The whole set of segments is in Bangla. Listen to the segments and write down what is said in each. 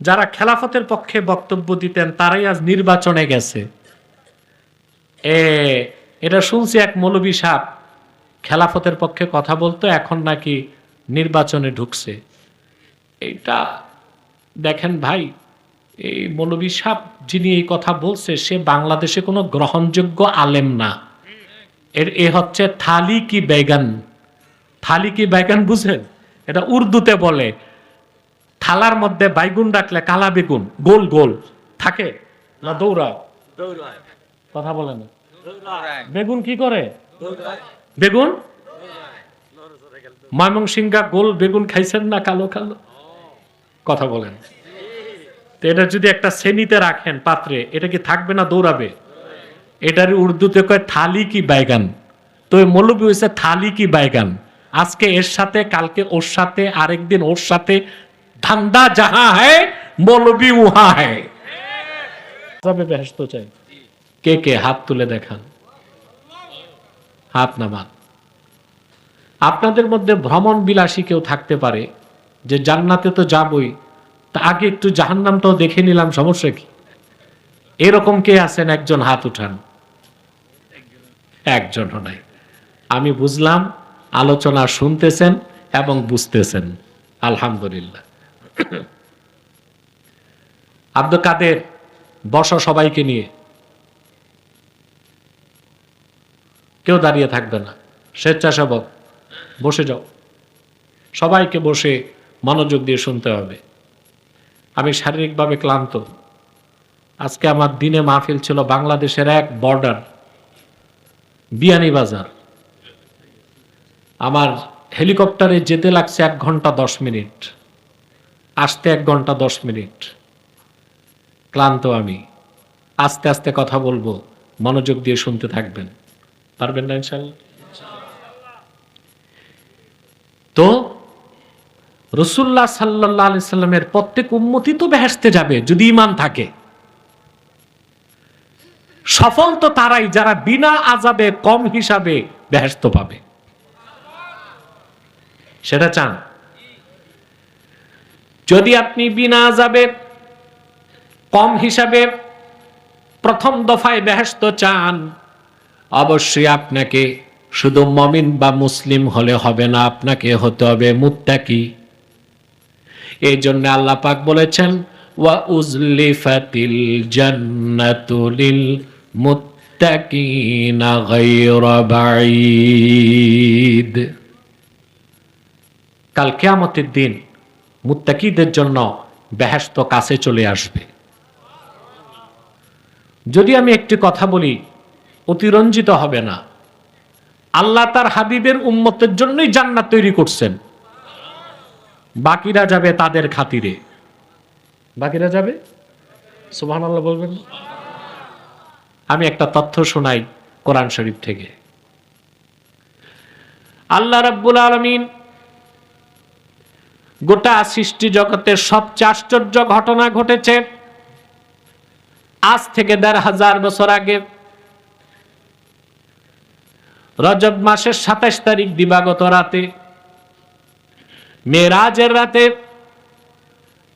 যারা খেলাফতের পক্ষে বক্তব্য দিতেন তারাই আজ নির্বাচনে গেছে। এটা শুনছি এক মৌলবী সাহেব খেলাফতের পক্ষে কথা বলতো, এখন নাকি নির্বাচনে ঢুকছে। এইটা দেখেন ভাই, এই মৌলবী সাহেব যিনি এই কথা বলছে সে বাংলাদেশে কোনো গ্রহণযোগ্য আলেম না। এ হচ্ছে থালি কি বেগান। থালি কি বেগান বুঝেন? এটা উর্দুতে বলে থালার মধ্যে বাইগুন রাখলে কালা বেগুন গোল গোল থাকে না দৌড়ায়? কথা বলে না। বেগুন কি করে? বেগুন ময়মনসিংহা গোল বেগুন খাইছেন না? কালো কালো। কথা বলেন। তো এটা যদি একটা শ্রেণীতে রাখেন পাত্রে, এটা কি থাকবে না দৌড়াবে? এটার উর্দুতে কয় থালি কি বাইগান। তো মৌলবী হয়েছে থালি কি বাইগান। আজকে এর সাথে, কালকে ওর সাথে, আরেকদিন ওর সাথে। ধান্দা যাহা হ্যায় মৌলবী উহা হ্যায়। যাবে বেহেশত চাই। কে কে হাত তুলে দেখান, হাত নামান। আপনাদের মধ্যে ভ্রমণ বিলাসী কেউ থাকতে পারে যে জান্নাতে তো যাবই, তা আগে একটু জাহান্নামটাও দেখে নিলাম, সমস্যা কি? এরকম কে আছেন? একজন হাত উঠান। একজনও নাই। আমি বুঝলাম আলোচনা শুনতেছেন এবং বুঝতেছেন, আলহামদুলিল্লাহ। আব্দুল কাদের, বসো সবাইকে নিয়ে। কেউ দাঁড়িয়ে থাকবে না, স্বেচ্ছাসেবক বসে যাও। সবাইকে বসে মনোযোগ দিয়ে শুনতে হবে। আমি শারীরিকভাবে ক্লান্ত। আজকে আমার দিনে মাহফিল ছিল বাংলাদেশের এক বর্ডার বিয়ানীবাজার। আমার হেলিকপ্টারে যেতে লাগছে 1 ঘন্টা 10 মিনিট, আসতে 1 ঘন্টা 10 মিনিট। ক্লান্ত আমি। আস্তে আস্তে কথা বলবো, মনোযোগ দিয়ে শুনতে থাকবেন। পারবেন না ইনশাআল্লাহ? তো রাসূলুল্লাহ সাল্লাল্লাহু আলাইহি সাল্লামের প্রত্যেক উম্মতি তো বেহেশতে যাবে যদি ঈমান থাকে। সফল তো তারাই যারা বিনা আযাবে কম হিসাবে বেহেশত পাবে। সেটা চান? যদি আপনি বিনা আযাবে কম হিসাবে প্রথম দফায় বেহেশত চান, অবশ্যই আপনাকে শুধু মুমিন বা মুসলিম হলে হবে না, আপনাকে হতে হবে মুত্তাকি। এই জন্য আল্লাহ পাক বলেছেন ওয়া উজলিফাতিল জান্নাতু লিল মুত্তাকিনা গায়রা বাঈদ। কাল কিয়ামতের দিন মুত্তাকিদের জন্য বেহেশত কাছে চলে আসবে। যদি আমি একটি কথা বলি, অতিরঞ্জিত হবে না। আল্লাহ তার হাবিবের উম্মতের জন্যই জান্নাত তৈরি করছেন। বাকিরা যাবে তাদের খাতিরে। বাকিরা যাবে, সুবহানাল্লাহ বলবেন। আমি একটা তথ্য শোনাই কোরআন শরীফ থেকে। আল্লাহ রাব্বুল আলামিন গোটা সৃষ্টি জগতের সবচেয়ে আশ্চর্য ঘটনা ঘটেছে আজ থেকে ১৫০০ বছর আগে। রজব মাসের ২৭ তারিখ দিবাগত রাতে, মেরাজের রাতে,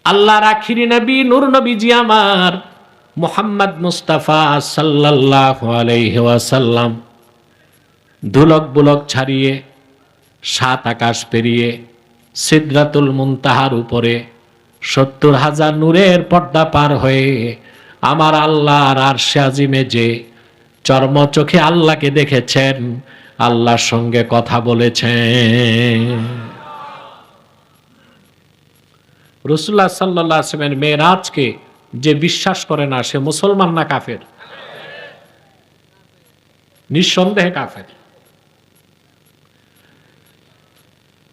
আল্লাহর আখিরি নবী নূর নবীজি আমার মুহাম্মদ মুস্তাফা সাল্লাল্লাহু আলাইহি ওয়াসাল্লাম ধুলক বুলক ছাড়িয়ে ৭ আকাশ পেরিয়ে সিদরাতুল মুনতাহার উপরে ৭০,০০০ নূরের পর্দা পার হয়ে আমার আল্লাহর আরশে আজিমে যে চর্ম চোখে আল্লাহকে দেখেছেন, আল্লাহর সঙ্গে কথা বলেছেন। রাসূলুল্লাহ সাল্লাল্লাহু আলাইহি ওয়াসাল্লামের মেরাজকে যে বিশ্বাস করে না সে মুসলমান না কাফের? নিঃসন্দেহে কাফের।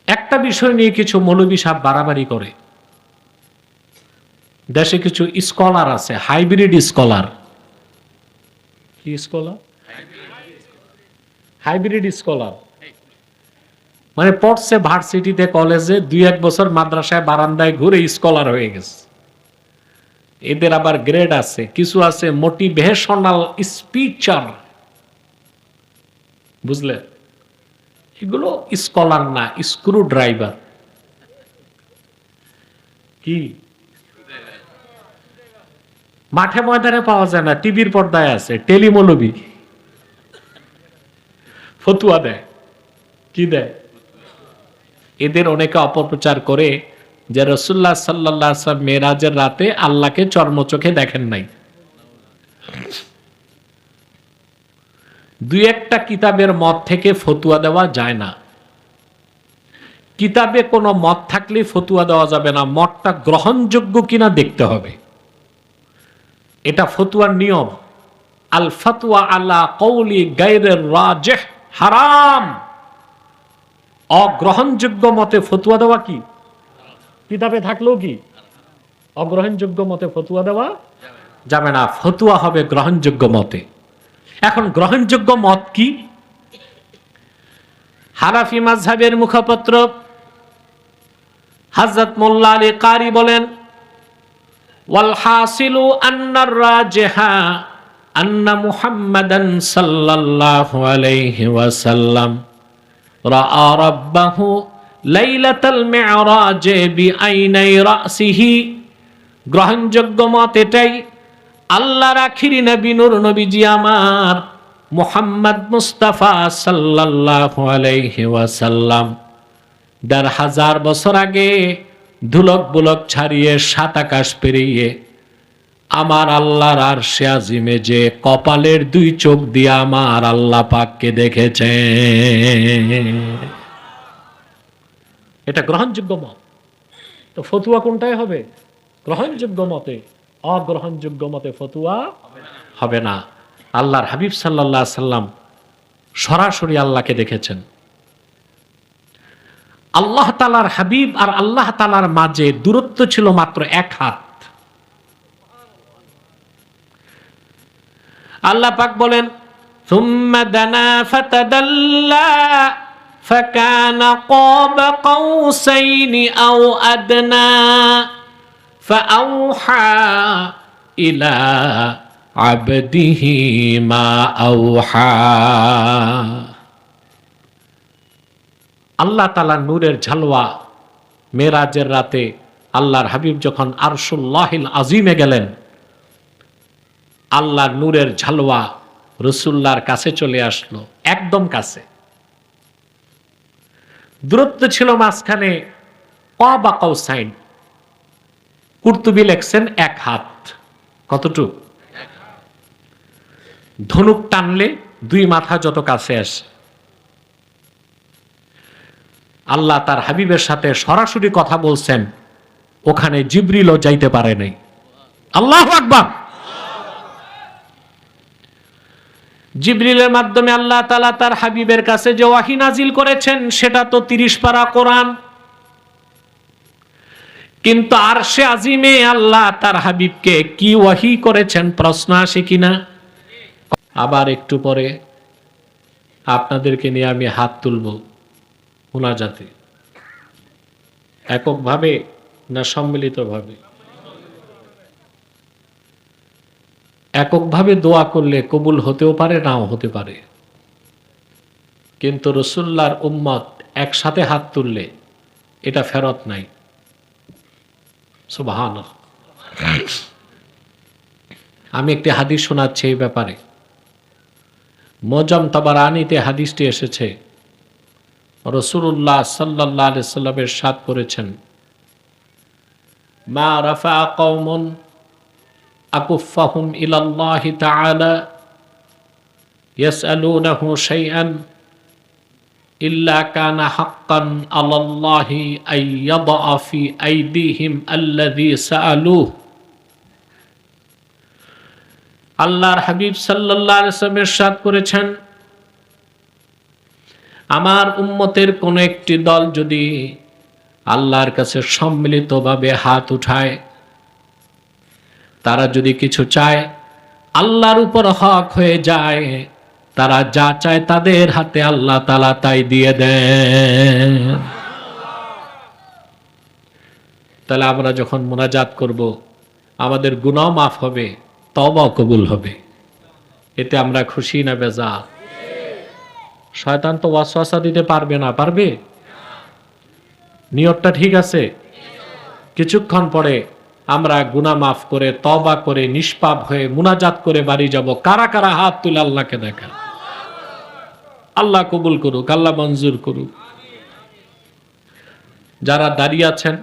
একটা বিষয় নিয়ে কিছু মৌলবী সাহেব বাড়াবাড়ি করে। দেশে কিছু স্কলার আছে, হাইব্রিড স্কলার। কি স্কলার? হাইব্রিড স্কলার মানে পড়ছে ভার্সিটিতে, কলেজে, ২-১ বছর মাদ্রাসায় বারান্দায় ঘুরে স্কলার হয়ে গেছে। এদের আবার গ্রেড আছে, কিছু আছে মোটিভেশনাল স্পিচার, বুঝলে? এগুলো স্কলার না, স্ক্রু ড্রাইভার। কি মাঠে ময়দানে পাওয়া যায় না, টিভির পর্দায় আছে, টেলিমৌলবী ফতুয়া দেয়। কি দেয়? এদের অনেকে অপপ্রচার করে যে রাসূলুল্লাহ সাল্লাল্লাহু আলাইহি ওয়াসাল্লাম মেরাজের রাতে আল্লাহকে চর্মচোখে দেখেন নাই। দুই একটা কিতাবের মত থেকে ফতুয়া দেওয়া যায় না। কিতাবে কোনো মত থাকলে ফতুয়া দেওয়া যাবে না, মতটা গ্রহণযোগ্য কিনা দেখতে হবে। এটা ফতুয়ার নিয়ম। আল ফাতওয়া আলা কওলি গায়রির রাজিহ হারাম। অগ্রহণযোগ্য মতে ফতুয়া দেওয়া কি কিতাবে থাকলেও কি অগ্রহণযোগ্য মতে ফতুয়া দেওয়া যাবে না, ফতুয়া হবে গ্রহণযোগ্য মতে। এখন গ্রহণযোগ্য মত কি? হানাফি মাযহাবের মুখপত্র হযরত মোল্লা আলী কারি বলেন, ওয়াল হাসিলু আন্নার রাজিহা আন্না মুহাম্মাদান সাল্লাল্লাহু আলাইহি ওয়াসাল্লাম রাআ রাব্বাহু লাইলাতাল মি'রাজ বিআইনাই রাসিহি। গ্রহণযোগ্য মত এটাই, আল্লাহর আখিরি নবী নূর নবীজি আমার মুহাম্মদ মুস্তাফা সাল্লাল্লাহু আলাইহি ওয়াসাল্লাম ১৫০০ বছর আগে ধুলক বুলক ছাড়িয়ে সাত আকাশ পেরিয়ে আমার আল্লাহর আরশে আজিমে যে কপালের দুই চোখ দিয়ে আমার আল্লাহ পাককে দেখেছে। এটা গ্রহণযোগ্য মত। তো ফতুয়া কোনটাই হবে? গ্রহণযোগ্য মতে। অগ্রহণযোগ্য মতে ফতুয়া হবে না। আল্লাহর হাবিব সাল্লাল্লাহু আলাইহি সাল্লাম সরাসরি আল্লাহকে দেখেছেন। আল্লাহ তাআলার হাবিব আর আল্লাহ তাআলার মাঝে দূরত্ব ছিল মাত্র ১ হাত। আল্লাহ পাক বলেন, সুম্মা দানা ফাতাদাল্লা ফাকানা ক্বাবা কাউসাইনি আও আদনা ফাআওহা ইলা আবদিহি মা আওহা। আল্লাহ তাআলা নূরের ঝালওয়া মেরাজের রাতে আল্লাহর হাবিব যখন আরশুল্লাহিল আজিমে গেলেন, আল্লাহর নূরের ঝালওয়া রাসূলুল্লাহর কাছে চলে আসলো, একদম কাছে। দূরত্ব ছিল মাঝখানে ক্বাবা কাউসাইন। কুরতুবী লেখছেন ১ হাত। কতটুক? ধনুক টানলে ২ মাথা যত কাছে আসে। আল্লাহ তার হাবিবের সাথে সরাসরি কথা বলছেন, ওখানে জিবরিলও যাইতে পারে নাই। আল্লাহু আকবার। জিবরিলের মাধ্যমে আল্লাহ তাআলা তার হাবিবের কাছে যে ওয়াহী নাজিল করেছেন সেটা তো ৩০ পারা কোরআন। কিন্তু আরশে আজিমে আল্লাহ তার হাবিবকে কি ওয়াহী করেছেন প্রশ্ন আসে কিনা? আবার একটু পরে আপনাদেরকে নিয়ে আমি হাত তুলব মুনাজাতে, এককভাবে না সম্মিলিতভাবে? এককভাবে দোয়া করলে কবুল হতেও পারে, নাও হতে পারে। কিন্তু রাসূলুল্লাহর উম্মত একসাথে হাত তুললে এটা ফেরত নাই। সুবহানাল্লাহ। আমি একটি হাদিস শোনাচ্ছি এই ব্যাপারে। মুআজ্জাম তাবারানীতে হাদিসটি এসেছে। রাসূলুল্লাহ সাল্লাল্লাহু আলাইহি ওয়াসাল্লাম ইরশাদ করেছেন, মা রাফা কওমুন আকুফাহুম ইলাল্লাহি তাআলা ইয়াসআলুনাহু শাইআন ইল্লা কানা হাক্কান আলাল্লাহি আইয়াদা ফি আইদিহিম আল্লাযী সাআলুহু। আল্লাহর হাবিব সাল্লাল্লাহু আলাইহি ওয়াসাল্লাম ইরশাদ করেছেন, আমার উম্মতের কোন একটি দল যদি আল্লাহর কাছে সম্মিলিতভাবে হাত উঠায়, তারা যদি কিছু চায়, আল্লাহর উপর হক হয়ে যায়, তারা যা চায় তাদের হাতে আল্লাহ তাআলা তাই দিয়ে দেন। তাহলে আমরা যখন মুনাজাত করব, আমাদের গুনাহ মাফ হবে, তওবা কবুল হবে। এতে আমরা খুশি না বেজার? শয়তান তো ওয়াসওয়াসা দিতে পারবে না, পারবে? নিয়তটা ঠিক আছে? কিছুক্ষণ পরে আমরা গুনাহ মাফ করে তওবা করে নিষ্পাপ হয়ে মুনাজাত করে বাড়ি যাব। কারা কারা হাত তুলে আল্লাহকে দেখা। আল্লাহ কবুল করুক, আল্লাহ মঞ্জুর করুক। যারা দাঁড়িয়ে আছেন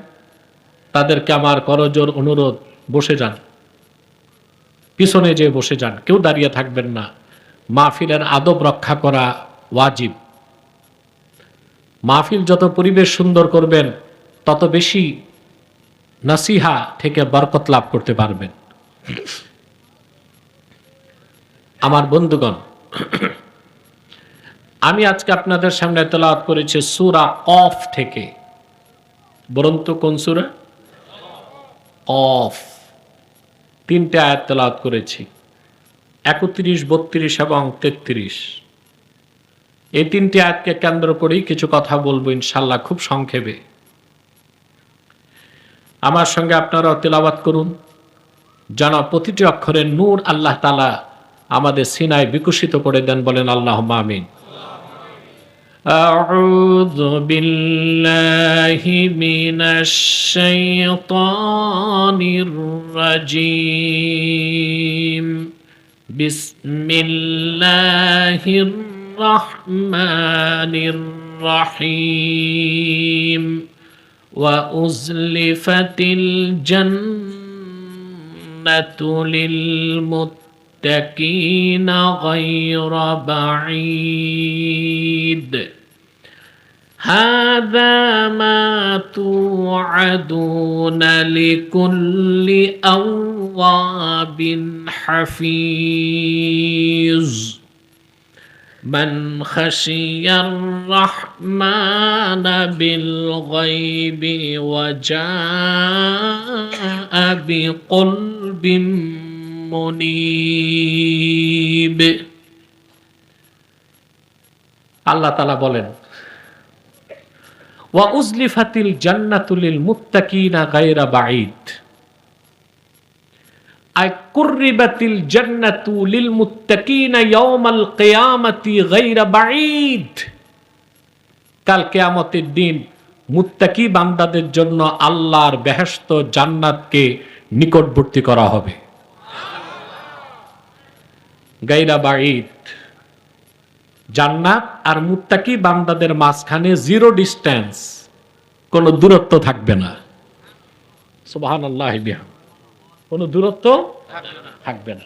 তাদেরকে আমার করজোর অনুরোধ, বসে যান, পিছনে যে বসে যান, কেউ দাঁড়িয়ে থাকবেন না। মাহফিলের আদব রক্ষা করা ওয়াজিব। মাহফিল যত পরিবেশ সুন্দর করবেন তত বেশি নাসিহা থেকে বরকত লাভ করতে পারবেন। আমার বন্ধুগণ, আমি আজকে আপনাদের সামনে তেলাওয়াত করেছি সূরা কফ থেকে। বলুন তো কোন সূরা? কফ। 3টে আয়াত তেলাওয়াত করেছি, 31, 32 এবং 33। এই 3টে আয়াতকে কেন্দ্র করেই কিছু কথা বলবো ইনশাআল্লাহ, খুব সংক্ষেপে। আমার সঙ্গে আপনারা তেলাওয়াত করুন, যেন প্রতিটি অক্ষরের নূর আল্লাহ তাআলা আমাদের সিনায় বিকশিত করে দেন। বলেন আল্লাহুম্মা আমিন। আউযু বিল্লাহি মিনাশ শাইতানির রাজীম। বিসমিল্লাহির রাহমানির রাহিম। وأزلفت الجنة للمتقين غير بعيد هذا ما توعدون لكل أواب حفيظ من خشي الرحمن بالغيب وجاء بقلب منيب। আল্লাহ তাআলা বলেন, ওয়া উজলিফাতিল জান্নাতু লিল মুত্তাকিনা গায়রা বাঈদ। আই কুররিবাতিল জান্নাতু লিল মুত্তাকিনা ইয়াওমাল কিয়ামাতি গায়রা বাঈদ। কাল কিয়ামতের দিন মুত্তাকি বান্দাদের জন্য আল্লাহর বেহেশত জান্নাতকে নিকটবর্তী করা হবে। গায়রা বাঈদ, জান্নাত আর মুত্তাকি বান্দাদের মাঝখানে জিরো ডিস্টেন্স, কোনো দূরত্ব থাকবে না। সুবহানাল্লাহ, কোনো দূরত্ব থাকবে না।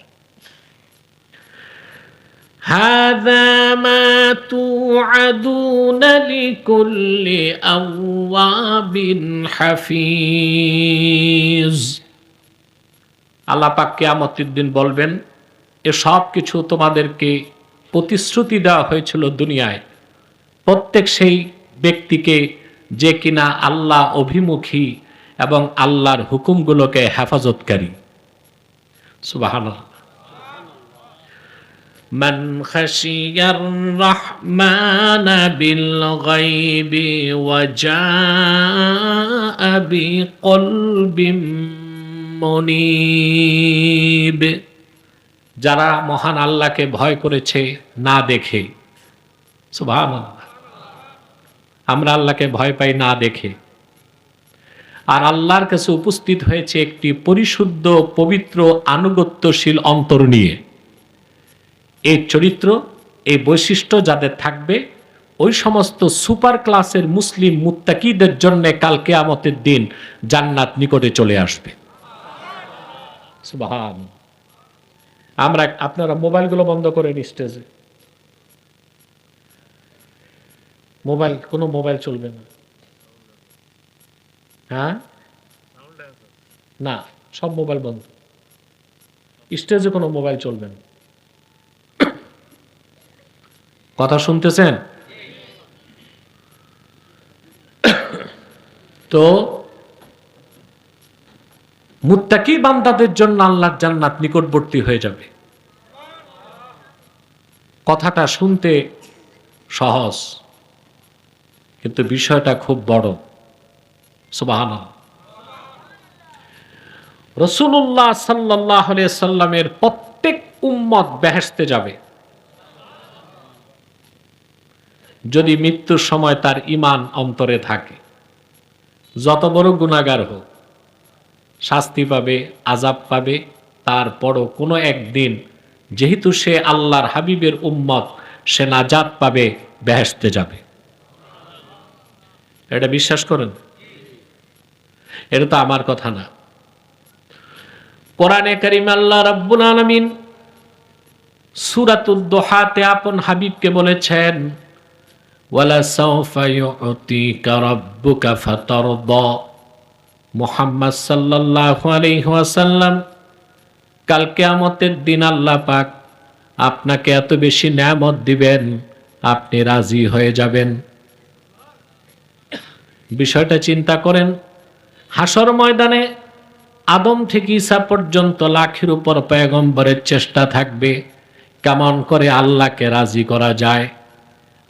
হাযা মা তুআদুনা লিকুল্লি আওয়াবিন হাফিজ। আল্লাহ পাক কিয়ামতের দিন বলবেন, এ সব কিছু তোমাদেরকে প্রতিশ্রুতি দেওয়া হয়েছিল দুনিয়ায় প্রত্যেক সেই ব্যক্তিকে যে কিনা আল্লাহ অভিমুখী এবং আল্লাহর হুকুমগুলোকে হেফাজতকারী। সুবহানাল্লাহ। মান খাশিয়ার রাহমানা বিল গায়বি ওয়া জাআ বিকলবিম মুনীব। যারা মহান আল্লাহকে ভয় করেছে না দেখে। সুবহানাল্লাহ। আমরা আল্লাহকে ভয় পাই না দেখে, আর আল্লাহর কাছে উপস্থিত হয়েছে একটি পরিশুদ্ধ পবিত্র আনুগত্যশীল অন্তর নিয়ে। এই চরিত্র, এই বৈশিষ্ট্য যাদের থাকবে, ওই সমস্ত সুপার ক্লাসের মুসলিম মুত্তাকিদের জন্য কাল কিয়ামতের দিন জান্নাত নিকটে চলে আসবে। সুবহানাল্লাহ। আমরা, আপনারা মোবাইলগুলো বন্ধ করেন স্টেজে। মোবাইল, কোনো মোবাইল চলবে না। হ্যাঁ, না, সব মোবাইল বন্ধ। স্টেজে কোনো মোবাইল চলবে না। কথা শুনতেছেন তো? মুত্তাকি বান্দাদের জন্য আল্লাহর জান্নাত নিকটবর্তী হয়ে যাবে। কথাটা শুনতে সহজ, কিন্তু বিষয়টা খুব বড়। সুবহানাল্লাহ। রাসূলুল্লাহ সাল্লাল্লাহু আলাইহি সাল্লামের প্রত্যেক উম্মত বেহেশতে যাবে যদি মৃত্যুর সময় তার ঈমান অন্তরে থাকে। যত বড় গুনাহগার হোক, শাস্তি পাবে, আযাব পাবে, তারপরও কোনো একদিন যেহেতু সে আল্লাহর হাবিবের উম্মত, সে নাজাত পাবে, বেহেশতে যাবে। এটা বিশ্বাস করেন? এটা তো আমার কথা না, কোরআনে কারীম আল্লাহ রাব্বুল আলামিন সূরাতুদ দুহাতে আপন হাবিবকে বলেছেন, ওয়ালা সাউফা ইউতিকা রাব্বুকা ফাতারদা। মুহাম্মদ সাল্লাল্লাহু আলাইহি ওয়াসাল্লাম, কাল কিয়ামতের দিন আল্লাহ পাক আপনাকে এত বেশি নেয়ামত দিবেন, আপনি রাজি হয়ে যাবেন। বিষয়টা চিন্তা করেন, হাসর ময়দানে আদম থেকে ঈসা পর্যন্ত লাখের উপর পয়গম্বরের চেষ্টা থাকবে কেমন করে আল্লাহকে রাজি করা যায়,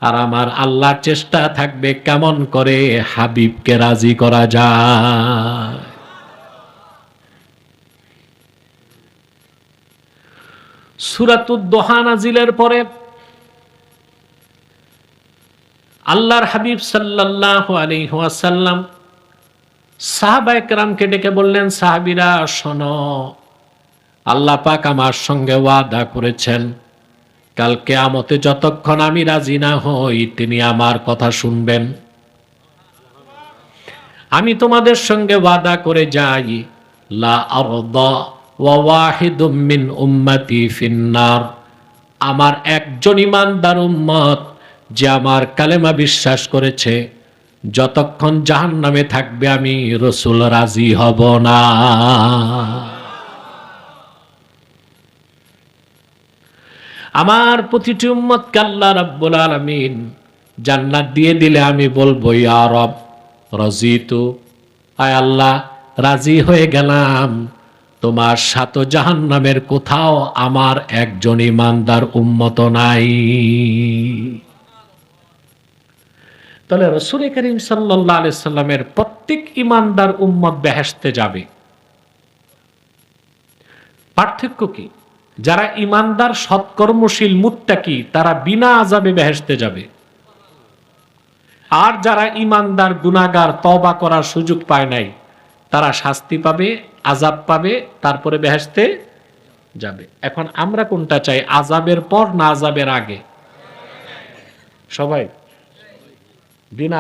আর আমার আল্লাহর চেষ্টা থাকবে কেমন করে হাবিবকে রাজি করা যায়। সূরাতুদ দুহা নাজিলের পরে আল্লাহর হাবিব সাল্লাল্লাহু আলাইহি ওয়াসাল্লাম সাহাবায়ে কেরামকে ডেকে বললেন, সাহাবীরা শোনো, আল্লাহ পাক আমার সঙ্গে ওয়াদা করেছেন, কাল কিয়ামতে যতক্ষণ আমি রাজি না হই তিনি আমার কথা শুনবেন। আমি তোমাদের সঙ্গে ওয়াদা করে যাই, লা আরদা ওয়া ওয়াহিদুম মিন উম্মতি ফিন্নার। আমার একজন ইমানদার উম্মত যে আমার কালেমা বিশ্বাস করেছে, যতক্ষণ জাহান্নামে থাকবে আমি রাসূল রাজি হব না। আমার প্রতিটি উম্মতকে আল্লাহ রাব্বুল আলামিন জান্নাত দিয়ে দিলে আমি বলবো, ইয়া রব রাজিতু, আয় আল্লাহ রাজি হয়ে গেলাম, তোমার সাত জাহান্নামের কোথাও আমার একজন ইমানদার উম্মত নাই। তাহলে রাসূল করিম সাল্লাল্লাহু আলাইহি সাল্লামের প্রত্যেক ইমানদার উম্মত বেহেশতে যাবে। পার্থক্য কি? যারা ইমানদার সৎকর্মশীল মুত্তাকি তারা বিনা আযাবে বেহেশতে যাবে, আর যারা ইমানদার গুনাহগার তওবা করার সুযোগ পায় নাই তারা শাস্তি পাবে, আযাব পাবে, তারপরে বেহেশতে যাবে। এখন আমরা কোনটা চাই, আযাবের পর না আযাবের আগে? সবাই বিনা